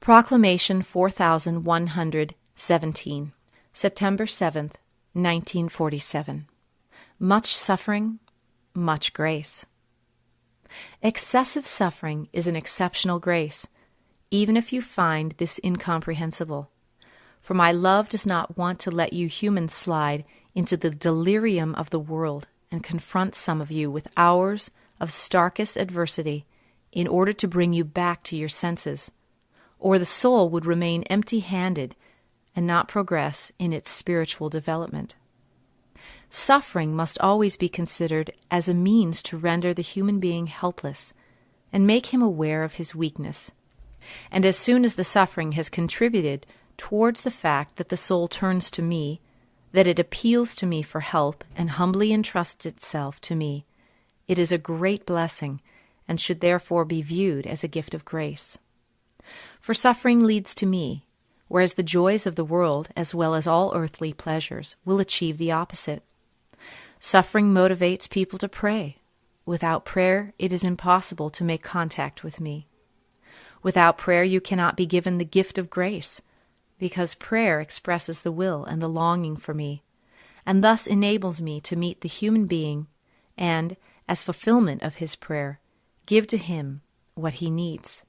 Proclamation 4117, September 7th, 1947. Much suffering, much grace. Excessive suffering is an exceptional grace, even if you find this incomprehensible. For my love does not want to let you humans slide into the delirium of the world and confront some of you with hours of starkest adversity in order to bring you back to your senses, or the soul would remain empty-handed and not progress in its spiritual development. Suffering must always be considered as a means to render the human being helpless and make him aware of his weakness. And as soon as the suffering has contributed towards the fact that the soul turns to me, that it appeals to me for help and humbly entrusts itself to me, it is a great blessing and should therefore be viewed as a gift of grace. For suffering leads to me, whereas the joys of the world, as well as all earthly pleasures, will achieve the opposite. Suffering motivates people to pray. Without prayer, it is impossible to make contact with me. Without prayer, you cannot be given the gift of grace, because prayer expresses the will and the longing for me, and thus enables me to meet the human being and, as fulfillment of his prayer, give to him what he needs.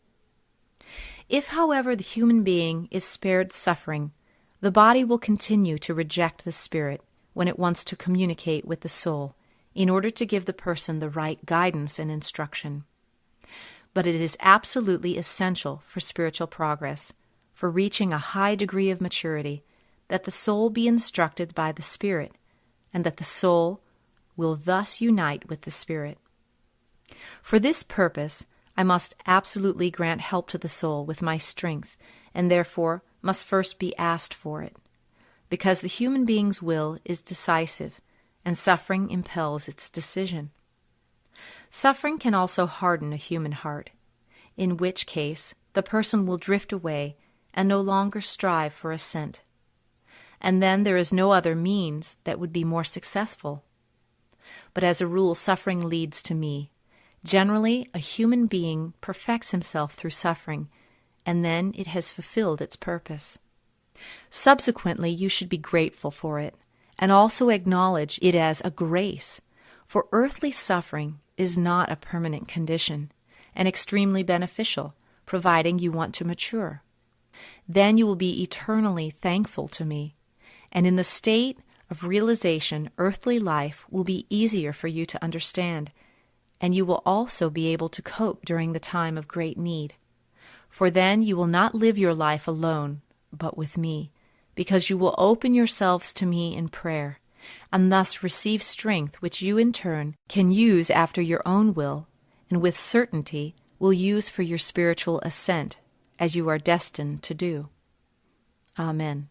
If, however, the human being is spared suffering, the body will continue to reject the spirit when it wants to communicate with the soul in order to give the person the right guidance and instruction. But it is absolutely essential for spiritual progress, for reaching a high degree of maturity, that the soul be instructed by the Spirit, and that the soul will thus unite with the Spirit. For this purpose, I must absolutely grant help to the soul with my strength, and therefore must first be asked for it, because the human being's will is decisive, and suffering impels its decision. Suffering can also harden a human heart, in which case the person will drift away and no longer strive for ascent. And then there is no other means that would be more successful. But as a rule, suffering leads to me. Generally, a human being perfects himself through suffering, and then it has fulfilled its purpose. Subsequently, you should be grateful for it, and also acknowledge it as a grace, for earthly suffering is not a permanent condition, and extremely beneficial, providing you want to mature. Then you will be eternally thankful to me, and in the state of realization, earthly life will be easier for you to understand, and you will also be able to cope during the time of great need. For then you will not live your life alone, but with me, because you will open yourselves to me in prayer, and thus receive strength which you in turn can use after your own will, and with certainty will use for your spiritual ascent, as you are destined to do. Amen.